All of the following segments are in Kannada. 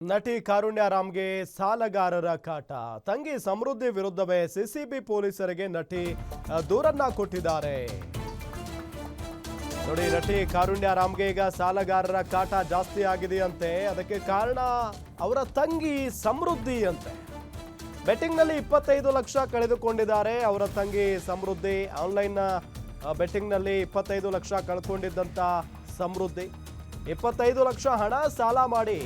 ನಟಿ ಕಾರುಣ್ಯರಾಮ್ಗೆ ಸಾಲಗಾರರ ಕಾಟ. ತಂಗಿ ಸಮೃದ್ಧಿ ವಿರುದ್ಧವೇ ಸಿಸಿಬಿ ಪೊಲೀಸರಿಗೆ ನಟಿ ದೂರನ್ನ ಕೊಟ್ಟಿದ್ದಾರೆ. ನೋಡಿ, ನಟಿ ಕಾರುಣ್ಯರಾಮ್ಗೆ ಈಗ ಸಾಲಗಾರರ ಕಾಟ ಜಾಸ್ತಿ ಆಗಿದೆಯಂತೆ. ಅದಕ್ಕೆ ಕಾರಣ ಅವರ ತಂಗಿ ಸಮೃದ್ಧಿ ಅಂತೆ. ಬೆಟ್ಟಿಂಗ್ನಲ್ಲಿ 25 ಲಕ್ಷ ಕಳೆದುಕೊಂಡಿದ್ದಾರೆ ಅವರ ತಂಗಿ ಸಮೃದ್ಧಿ. ಆನ್ಲೈನ್ ಬೆಟ್ಟಿಂಗ್ನಲ್ಲಿ 25 ಲಕ್ಷ ಕಳ್ಕೊಂಡಿದ್ದಂತ ಸಮೃದ್ಧಿ 25 ಲಕ್ಷ ಹಣ ಸಾಲ ಮಾಡಿ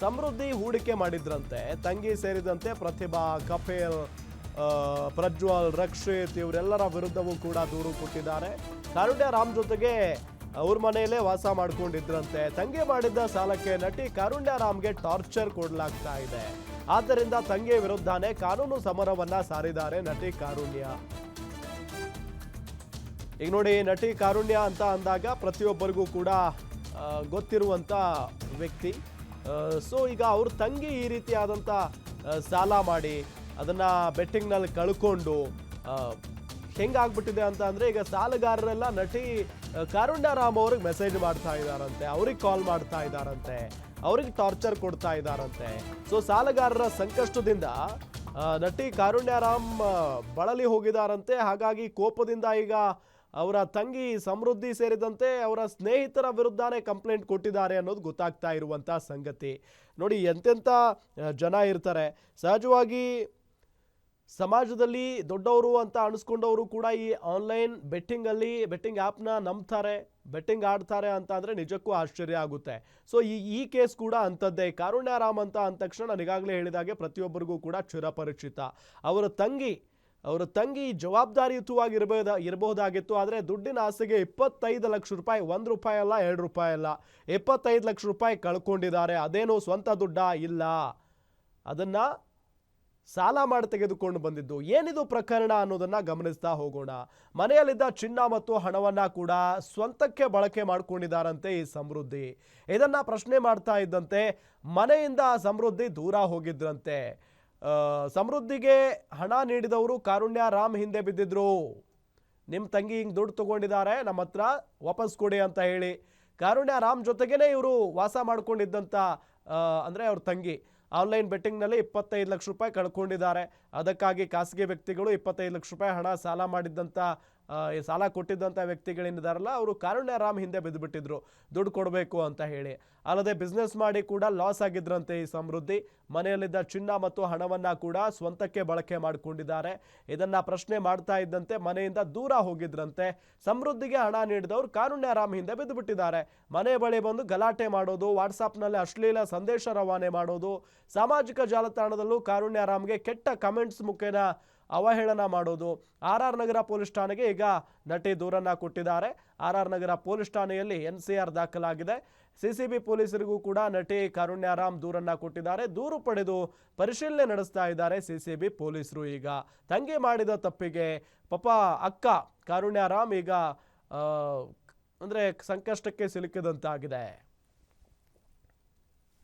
ಸಮೃದ್ಧಿ ಹೂಡಿಕೆ ಮಾಡಿದ್ರಂತೆ. ತಂಗಿ ಸೇರಿದಂತೆ ಪ್ರತಿಭಾ, ಕಪಿಲ್, ಪ್ರಜ್ವಲ್, ರಕ್ಷಿತ್ ಇವರೆಲ್ಲರ ವಿರುದ್ಧವೂ ಕೂಡ ದೂರು ಕೊಟ್ಟಿದ್ದಾರೆ. ಕಾರುಣ್ಯರಾಮ್ ಜೊತೆಗೆ ಅವ್ರ ಮನೆಯಲ್ಲೇ ವಾಸ ಮಾಡ್ಕೊಂಡಿದ್ರಂತೆ. ತಂಗಿ ಮಾಡಿದ್ದ ಸಾಲಕ್ಕೆ ನಟಿ ಕಾರುಣ್ಯರಾಮ್ಗೆ ಟಾರ್ಚರ್ ಕೊಡಲಾಗ್ತಾ ಇದೆ. ಆದ್ದರಿಂದ ತಂಗಿ ವಿರುದ್ಧನೇ ಕಾನೂನು ಸಮರವನ್ನ ಸಾರಿದ್ದಾರೆ ನಟಿ ಕಾರುಣ್ಯ. ಈಗ ನೋಡಿ, ನಟಿ ಕಾರುಣ್ಯ ಅಂತ ಅಂದಾಗ ಪ್ರತಿಯೊಬ್ಬರಿಗೂ ಕೂಡ ಗೊತ್ತಿರುವಂತ ವ್ಯಕ್ತಿ. ಸೊ ಈಗ ಅವ್ರ ತಂಗಿ ಈ ರೀತಿಯಾದಂಥ ಸಾಲ ಮಾಡಿ ಅದನ್ನ ಬೆಟ್ಟಿಂಗ್ನಲ್ಲಿ ಕಳ್ಕೊಂಡು ಹೆಂಗಾಗ್ಬಿಟ್ಟಿದೆ ಅಂತ ಅಂದ್ರೆ, ಈಗ ಸಾಲಗಾರರೆಲ್ಲ ನಟಿ ಕಾರುಣ್ಯರಾಮ್ ಅವ್ರಿಗೆ ಮೆಸೇಜ್ ಮಾಡ್ತಾ ಇದ್ದಾರಂತೆ, ಅವ್ರಿಗೆ ಕಾಲ್ ಮಾಡ್ತಾ ಇದ್ದಾರಂತೆ, ಅವ್ರಿಗೆ ಟಾರ್ಚರ್ ಕೊಡ್ತಾ ಇದ್ದಾರಂತೆ. ಸೊ ಸಾಲಗಾರರ ಸಂಕಷ್ಟದಿಂದ ನಟಿ ಕಾರುಣ್ಯರಾಮ್ ಬಳಲಿ ಹೋಗಿದಾರಂತೆ. ಹಾಗಾಗಿ ಕೋಪದಿಂದ ಈಗ ಅವರ ತಂಗಿ ಸಮೃದ್ಧಿ ಸೇರಿದಂತೆ ಅವರ ಸ್ನೇಹಿತರ ವಿರುದ್ಧನೇ ಕಂಪ್ಲೇಂಟ್ ಕೊಟ್ಟಿದ್ದಾರೆ ಅನ್ನೋದು ಗೊತ್ತಾಗ್ತಾ ಇರುವಂಥ ಸಂಗತಿ. ನೋಡಿ, ಎಂತೆಂಥ ಜನ ಇರ್ತಾರೆ. ಸಹಜವಾಗಿ ಸಮಾಜದಲ್ಲಿ ದೊಡ್ಡವರು ಅಂತ ಅನಿಸ್ಕೊಂಡವರು ಕೂಡ ಈ ಆನ್ಲೈನ್ ಬೆಟ್ಟಿಂಗ್ ಆ್ಯಪ್ನ ನಂಬ್ತಾರೆ, ಬೆಟ್ಟಿಂಗ್ ಆಡ್ತಾರೆ ಅಂತ ಅಂದರೆ ನಿಜಕ್ಕೂ ಆಶ್ಚರ್ಯ ಆಗುತ್ತೆ. ಸೊ ಈ ಕೇಸ್ ಕೂಡ ಅಂಥದ್ದೇ. ಕಾರುಣ್ಯರಾಮ್ ಅಂತ ಅಂದ ತಕ್ಷಣ ನನಗಾಗಲೇ ಹೇಳಿದಾಗೆ ಪ್ರತಿಯೊಬ್ಬರಿಗೂ ಕೂಡ ಚಿರಪರಿಚಿತ. ಅವರ ತಂಗಿ ಜವಾಬ್ದಾರಿಯುತವಾಗಿ ಇರಬಹುದಾಗಿತ್ತು. ಆದರೆ ದುಡ್ಡಿನ ಆಸೆಗೆ 25 ಲಕ್ಷ ರೂಪಾಯಿ, 1 ರೂಪಾಯಿ ಅಲ್ಲ, 2 ರೂಪಾಯಿ ಅಲ್ಲ, 25 ಲಕ್ಷ ರೂಪಾಯಿ ಕಳ್ಕೊಂಡಿದ್ದಾರೆ. ಅದೇನು ಸ್ವಂತ ದುಡ್ಡ ಇಲ್ಲ, ಅದನ್ನ ಸಾಲ ಮಾಡಿ ತೆಗೆದುಕೊಂಡು ಬಂದಿದ್ದು. ಏನಿದು ಪ್ರಕರಣ ಅನ್ನೋದನ್ನ ಗಮನಿಸ್ತಾ ಹೋಗೋಣ. ಮನೆಯಲ್ಲಿದ್ದ ಚಿನ್ನ ಮತ್ತು ಹಣವನ್ನ ಕೂಡ ಸ್ವಂತಕ್ಕೆ ಬಳಕೆ ಮಾಡ್ಕೊಂಡಿದ್ದಾರಂತೆ ಈ ಸಮೃದ್ಧಿ. ಇದನ್ನ ಪ್ರಶ್ನೆ ಮಾಡ್ತಾ ಇದ್ದಂತೆ ಮನೆಯಿಂದ ಸಮೃದ್ಧಿ ದೂರ ಹೋಗಿದ್ರಂತೆ. ಸಮೃದ್ಧಿಗೆ ಹಣ ನೀಡಿದವರು ಕಾರುಣ್ಯರಾಮ್ ಹಿಂದೆ ಬಿದ್ದಿದ್ರು. ನಿಮ್ಮ ತಂಗಿ ಹಿಂಗೆ ದುಡ್ಡು ತಗೊಂಡಿದ್ದಾರೆ, ನಮ್ಮ ಹತ್ರ ವಾಪಸ್ ಕೊಡಿ ಅಂತ ಹೇಳಿ. ಕಾರುಣ್ಯರಾಮ್ ಜೊತೆಗೇನೆ ಇವರು ವಾಸ ಮಾಡ್ಕೊಂಡಿದ್ದಂಥ ಅಂದರೆ ಅವ್ರ ತಂಗಿ ಆನ್ಲೈನ್ ಬೆಟ್ಟಿಂಗ್ನಲ್ಲಿ 25 ಲಕ್ಷ ರೂಪಾಯಿ ಕಳ್ಕೊಂಡಿದ್ದಾರೆ. ಅದಕ್ಕಾಗಿ ಖಾಸಗಿ ವ್ಯಕ್ತಿಗಳು 25 ಲಕ್ಷ ರೂಪಾಯಿ ಹಣ ಸಾಲ ಕೊಟ್ಟಿದ್ದಂಥ ವ್ಯಕ್ತಿಗಳೇನಿದಾರಲ್ಲ, ಅವರು ಕಾರುಣ್ಯರಾಮ್ ಹಿಂದೆ ಬಿದ್ದುಬಿಟ್ಟಿದ್ರು ದುಡ್ಡು ಕೊಡಬೇಕು ಅಂತ ಹೇಳಿ. ಅಲ್ಲದೆ ಬಿಸ್ನೆಸ್ ಮಾಡಿ ಕೂಡ ಲಾಸ್ ಆಗಿದ್ರಂತೆ ಈ ಸಮೃದ್ಧಿ. ಮನೆಯಲ್ಲಿದ್ದ ಚಿನ್ನ ಮತ್ತು ಹಣವನ್ನ ಕೂಡ ಸ್ವಂತಕ್ಕೆ ಬಳಕೆ ಮಾಡಿಕೊಂಡಿದ್ದಾರೆ. ಇದನ್ನ ಪ್ರಶ್ನೆ ಮಾಡ್ತಾ ಇದ್ದಂತೆ ಮನೆಯಿಂದ ದೂರ ಹೋಗಿದ್ರಂತೆ. ಸಮೃದ್ಧಿಗೆ ಹಣ ನೀಡಿದವರು ಕಾರುಣ್ಯರಾಮ್ ಹಿಂದೆ ಬಿದ್ದುಬಿಟ್ಟಿದ್ದಾರೆ. ಮನೆ ಬಳಿ ಬಂದು ಗಲಾಟೆ ಮಾಡೋದು, ವಾಟ್ಸಾಪ್ನಲ್ಲಿ ಅಶ್ಲೀಲ ಸಂದೇಶ ರವಾನೆ ಮಾಡೋದು, ಸಾಮಾಜಿಕ ಜಾಲತಾಣದಲ್ಲೂ ಕಾರುಣ್ಯರಾಮ್ಗೆ ಕೆಟ್ಟ ಕಮೆಂಟ್ಸ್ ಮುಖೇನ ಅವಹೇಳನ ಮಾಡೋದು. ಆರ್ ನಗರ ಪೊಲೀಸ್ ಠಾಣೆಗೆ ಈಗ ನಟಿ ದೂರನ್ನ ಕೊಟ್ಟಿದ್ದಾರೆ. ಆರ್ ನಗರ ಪೊಲೀಸ್ ಠಾಣೆಯಲ್ಲಿ NCR ದಾಖಲಾಗಿದೆ. ಸಿಸಿಬಿ ಪೊಲೀಸರಿಗೂ ಕೂಡ ನಟಿ ಕಾರುಣ್ಯರಾಮ್ ದೂರನ್ನ ಕೊಟ್ಟಿದ್ದಾರೆ. ದೂರು ಪಡೆದು ಪರಿಶೀಲನೆ ನಡೆಸ್ತಾ ಇದ್ದಾರೆ ಸಿಸಿಬಿ ಪೊಲೀಸರು. ಈಗ ತಂಗಿ ಮಾಡಿದ ತಪ್ಪಿಗೆ ಪಾಪ ಅಕ್ಕ ಕಾರುಣ್ಯರಾಮ್ ಈಗ ಅಂದ್ರೆ ಸಂಕಷ್ಟಕ್ಕೆ ಸಿಲುಕಿದಂತಾಗಿದೆ.